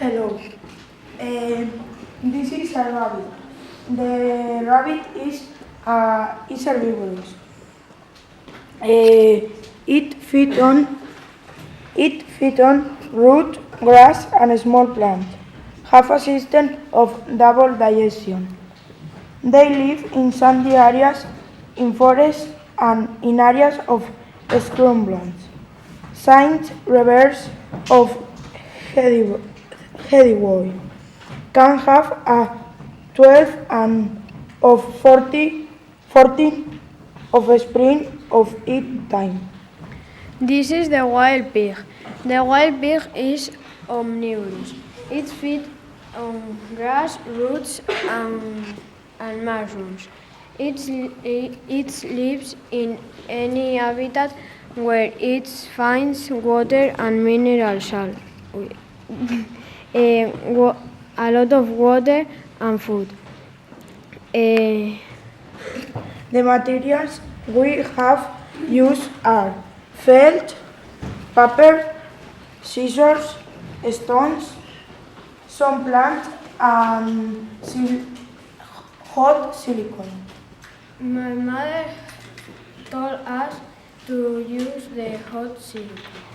Hello. Uh, this is a rabbit. The rabbit is herbivorous. It feeds on root, grass, and small plants. Have a system of double digestion. They live in sandy areas, in forests, and in areas of scrublands. Signs reverse of heavyweight can have a 12 and of 14 of a spring of each time. This is the wild pig. The wild pig is omnivorous. It feeds on grass, roots, and mushrooms. It lives in any habitat where it finds water and mineral salt. A lot of water and food. Eh, The materials we have used are felt, paper, scissors, stones, some plants, and hot silicone. My mother told us to use the hot silicone.